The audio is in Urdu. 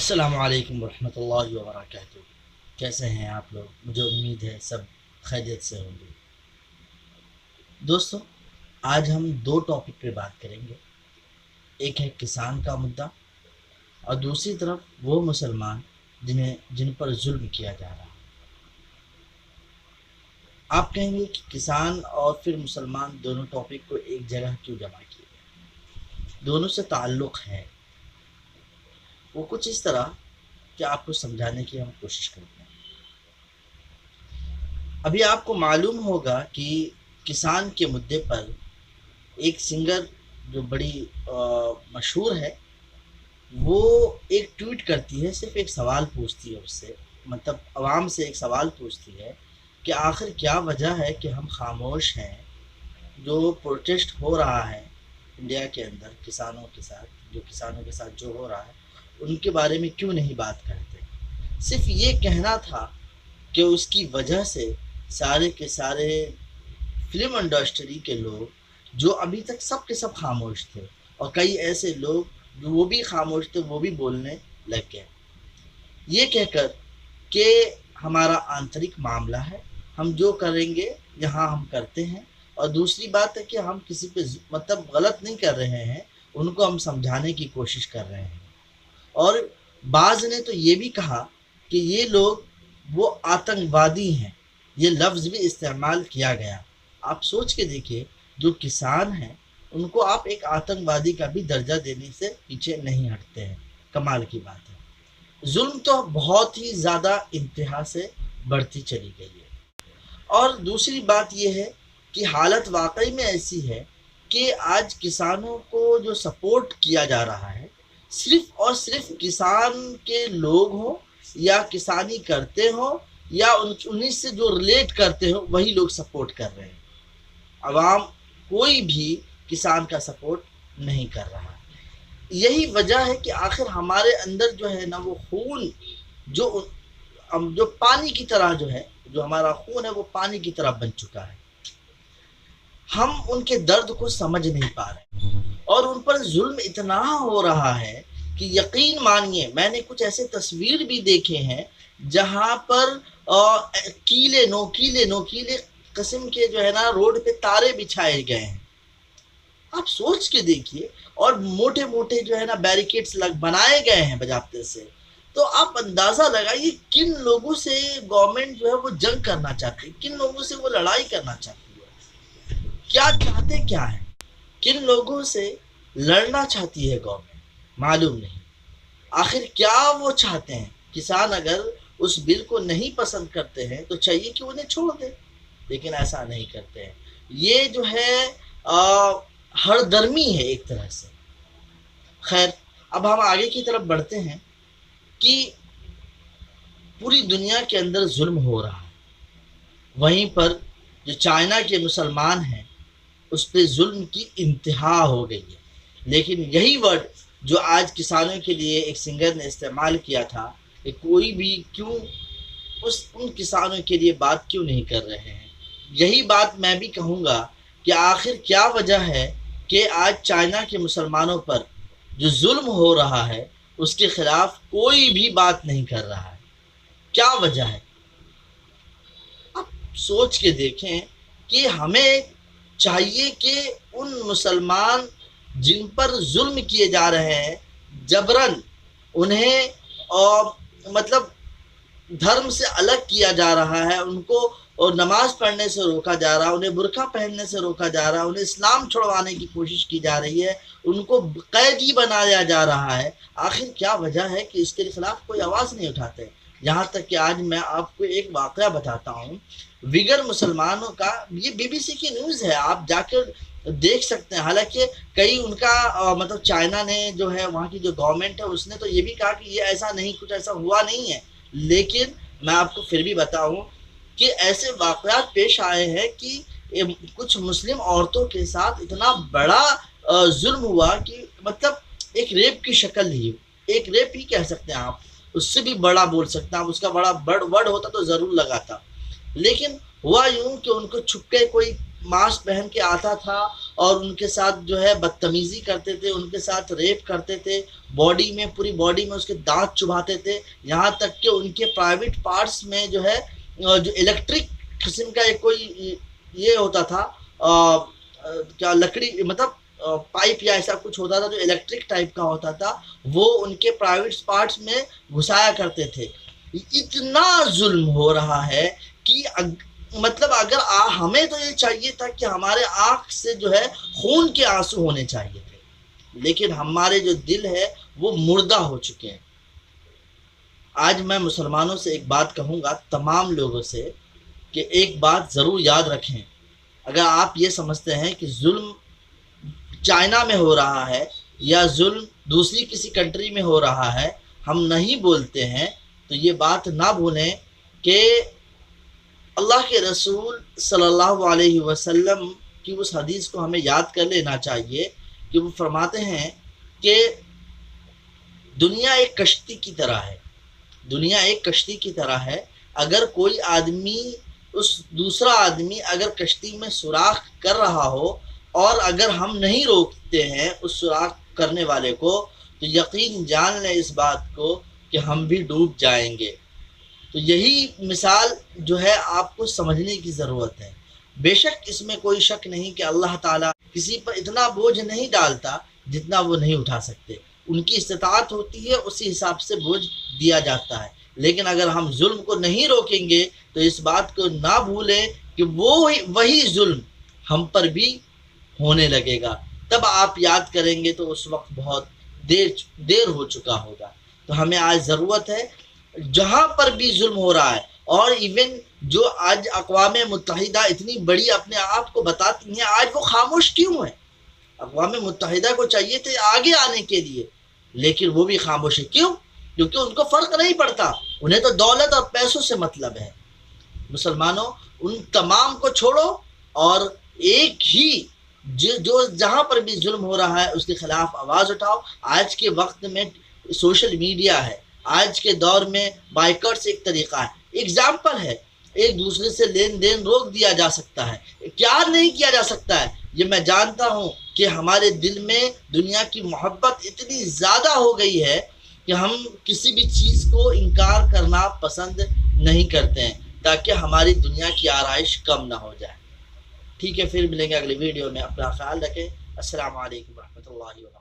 السلام علیکم ورحمۃ اللہ وبرکاتہ۔ کیسے ہیں آپ لوگ؟ مجھے امید ہے سب خیریت سے ہوں گے۔ دوستو، آج ہم دو ٹاپک پہ بات کریں گے۔ ایک ہے کسان کا مدعا، اور دوسری طرف وہ مسلمان جن پر ظلم کیا جا رہا ہے۔ آپ کہیں گے کہ کسان اور پھر مسلمان دونوں ٹاپک کو ایک جگہ کیوں جمع کیے گئے؟ دونوں سے تعلق ہے، وہ کچھ اس طرح کہ آپ کو سمجھانے کی ہم کوشش کرتے ہیں۔ ابھی آپ کو معلوم ہوگا کہ کسان کے مدعے پر ایک سنگر جو بڑی مشہور ہے، وہ ایک ٹویٹ کرتی ہے، صرف ایک سوال پوچھتی ہے اس سے، مطلب عوام سے ایک سوال پوچھتی ہے کہ آخر کیا وجہ ہے کہ ہم خاموش ہیں؟ جو پروٹیسٹ ہو رہا ہے انڈیا کے اندر کسانوں کے ساتھ جو ہو رہا ہے، ان کے بارے میں کیوں نہیں بات کرتے؟ صرف یہ کہنا تھا کہ اس کی وجہ سے سارے کے سارے فلم انڈسٹری کے لوگ جو ابھی تک سب کے سب خاموش تھے، اور کئی ایسے لوگ جو وہ بھی خاموش تھے وہ بھی بولنے لگ گئے، یہ کہہ کر کہ ہمارا آنترک معاملہ ہے، ہم جو کریں گے یہاں ہم کرتے ہیں۔ اور دوسری بات ہے کہ ہم کسی پہ مطلب غلط نہیں کر رہے ہیں، ان کو ہم سمجھانے کی کوشش کر رہے ہیں۔ اور بعض نے تو یہ بھی کہا کہ یہ لوگ وہ آتنکوادی ہیں، یہ لفظ بھی استعمال کیا گیا۔ آپ سوچ کے دیکھیے، جو کسان ہیں ان کو آپ ایک آتنکوادی کا بھی درجہ دینے سے پیچھے نہیں ہٹتے ہیں۔ کمال کی بات ہے۔ ظلم تو بہت ہی زیادہ انتہا سے بڑھتی چلی گئی ہے۔ اور دوسری بات یہ ہے کہ حالت واقعی میں ایسی ہے کہ آج کسانوں کو جو سپورٹ کیا جا رہا ہے، صرف اور صرف کسان کے لوگ ہوں یا کسانی کرتے ہوں یا انہیں سے جو ریلیٹ کرتے ہوں، وہی لوگ سپورٹ کر رہے ہیں۔ عوام کوئی بھی کسان کا سپورٹ نہیں کر رہا۔ یہی وجہ ہے کہ آخر ہمارے اندر جو ہے نا، وہ خون جو پانی کی طرح جو ہمارا خون ہے وہ پانی کی طرح بن چکا ہے۔ ہم ان کے درد کو سمجھ نہیں پا رہے، اور ان پر ظلم اتنا ہو رہا ہے کہ یقین مانیے، میں نے کچھ ایسے تصویر بھی دیکھے ہیں جہاں پر نوکیلے قسم کے جو ہے نا روڈ پہ تارے بچھائے گئے ہیں۔ آپ سوچ کے دیکھیے، اور موٹے موٹے جو ہے نا بیریکیڈز بنائے گئے ہیں باضابطے سے۔ تو آپ اندازہ لگائیے کن لوگوں سے گورنمنٹ جو ہے وہ جنگ کرنا چاہتی ہے، کن لوگوں سے وہ لڑائی کرنا چاہتی ہے، کیا چاہتے کیا ہیں، کن لوگوں سے لڑنا چاہتی ہے گورنمنٹ، معلوم نہیں۔ آخر کیا وہ چاہتے ہیں؟ کسان اگر اس بل کو نہیں پسند کرتے ہیں تو چاہیے کہ انہیں چھوڑ دیں، لیکن ایسا نہیں کرتے ہیں۔ یہ جو ہے ہر درمی ہے ایک طرح سے۔ خیر، اب ہم آگے کی طرف بڑھتے ہیں کہ پوری دنیا کے اندر ظلم ہو رہا ہے، وہیں پر جو چائنا کے مسلمان ہیں اس پہ ظلم کی انتہا ہو گئی ہے۔ لیکن یہی ورڈ جو آج کسانوں کے لیے ایک سنگر نے استعمال کیا تھا کہ کوئی بھی کیوں ان کسانوں کے لیے بات کیوں نہیں کر رہے ہیں، یہی بات میں بھی کہوں گا کہ آخر کیا وجہ ہے کہ آج چائنا کے مسلمانوں پر جو ظلم ہو رہا ہے اس کے خلاف کوئی بھی بات نہیں کر رہا ہے؟ کیا وجہ ہے؟ اب سوچ کے دیکھیں کہ ہمیں چاہیے کہ ان مسلمان جن پر ظلم کیے جا رہے ہیں، جبراً انہیں مطلب دھرم سے الگ کیا جا رہا ہے، ان کو اور نماز پڑھنے سے روکا جا رہا ہے، انہیں برقع پہننے سے روکا جا رہا ہے، انہیں اسلام چھڑوانے کی کوشش کی جا رہی ہے، ان کو قیدی بنایا جا رہا ہے۔ آخر کیا وجہ ہے کہ اس کے خلاف کوئی آواز نہیں اٹھاتے؟ یہاں تک کہ آج میں آپ کو ایک واقعہ بتاتا ہوں، ویگر مسلمانوں کا، یہ بی بی سی کی نیوز ہے، آپ جا کر دیکھ سکتے ہیں۔ حالانکہ کئی ان کا مطلب چائنا نے جو ہے، وہاں کی جو گورنمنٹ ہے اس نے تو یہ بھی کہا کہ یہ ایسا نہیں، کچھ ایسا ہوا نہیں ہے، لیکن میں آپ کو پھر بھی بتاؤں کہ ایسے واقعات پیش آئے ہیں کہ کچھ مسلم عورتوں کے ساتھ اتنا بڑا ظلم ہوا کہ مطلب ایک ریپ کی شکل لی، ایک ریپ ہی کہہ سکتے ہیں آپ، اس سے بھی بڑا بول سکتے ہیں آپ، اس کا بڑا ورڈ ہوتا تو ضرور لگاتا۔ لیکن ہوا یوں کہ ان کو چھپ کے کوئی ماسک پہن کے آتا تھا اور ان کے ساتھ جو ہے بدتمیزی کرتے تھے، ان کے ساتھ ریپ کرتے تھے، باڈی میں پوری باڈی میں اس کے دانت چبھاتے تھے، یہاں تک کہ ان کے پرائیویٹ پارٹس میں جو ہے جو الیکٹرک قسم کا ایک کوئی یہ ہوتا تھا کیا لکڑی مطلب پائپ یا ایسا کچھ ہوتا تھا جو الیکٹرک ٹائپ کا ہوتا تھا، وہ ان کے پرائیویٹ پارٹس میں گھسایا کرتے تھے۔ اتنا ظلم ہو رہا ہے کہ مطلب اگر ہمیں تو یہ چاہیے تھا کہ ہمارے آنکھ سے جو ہے خون کے آنسو ہونے چاہیے تھے، لیکن ہمارے جو دل ہے وہ مردہ ہو چکے ہیں۔ آج میں مسلمانوں سے ایک بات کہوں گا، تمام لوگوں سے، کہ ایک بات ضرور یاد رکھیں۔ اگر آپ یہ سمجھتے ہیں کہ ظلم چائنا میں ہو رہا ہے یا ظلم دوسری کسی کنٹری میں ہو رہا ہے، ہم نہیں بولتے ہیں، تو یہ بات نہ بھولیں کہ اللہ کے رسول صلی اللہ علیہ وسلم کی اس حدیث کو ہمیں یاد کر لینا چاہیے کہ وہ فرماتے ہیں کہ دنیا ایک کشتی کی طرح ہے، دنیا ایک کشتی کی طرح ہے، اگر کوئی آدمی دوسرا آدمی اگر کشتی میں سوراخ کر رہا ہو اور اگر ہم نہیں روکتے ہیں اس سوراخ کرنے والے کو، تو یقین جان لیں اس بات کو کہ ہم بھی ڈوب جائیں گے۔ تو یہی مثال جو ہے آپ کو سمجھنے کی ضرورت ہے۔ بے شک اس میں کوئی شک نہیں کہ اللہ تعالیٰ کسی پر اتنا بوجھ نہیں ڈالتا جتنا وہ نہیں اٹھا سکتے، ان کی استطاعت ہوتی ہے اسی حساب سے بوجھ دیا جاتا ہے، لیکن اگر ہم ظلم کو نہیں روکیں گے تو اس بات کو نہ بھولیں کہ وہی ظلم ہم پر بھی ہونے لگے گا، تب آپ یاد کریں گے تو اس وقت بہت دیر ہو چکا ہوگا۔ تو ہمیں آج ضرورت ہے جہاں پر بھی ظلم ہو رہا ہے، اور ایون جو آج اقوام متحدہ اتنی بڑی اپنے آپ کو بتاتی ہیں، آج وہ خاموش کیوں ہیں؟ اقوام متحدہ کو چاہیے تھے آگے آنے کے لیے، لیکن وہ بھی خاموش ہے۔ کیوں؟ کیونکہ ان کو فرق نہیں پڑتا، انہیں تو دولت اور پیسوں سے مطلب ہے۔ مسلمانوں، ان تمام کو چھوڑو اور ایک ہی جو جہاں پر بھی ظلم ہو رہا ہے اس کے خلاف آواز اٹھاؤ۔ آج کے وقت میں سوشل میڈیا ہے، آج کے دور میں بائیکاٹس ایک طریقہ ہے، ایگزامپل ہے، ایک دوسرے سے لین دین روک دیا جا سکتا ہے، کیا نہیں کیا جا سکتا ہے۔ یہ میں جانتا ہوں کہ ہمارے دل میں دنیا کی محبت اتنی زیادہ ہو گئی ہے کہ ہم کسی بھی چیز کو انکار کرنا پسند نہیں کرتے ہیں تاکہ ہماری دنیا کی آرائش کم نہ ہو جائے۔ ٹھیک ہے، پھر ملیں گے اگلی ویڈیو میں، اپنا خیال رکھیں۔ السلام علیکم ورحمۃ اللہ وبرکاتہ۔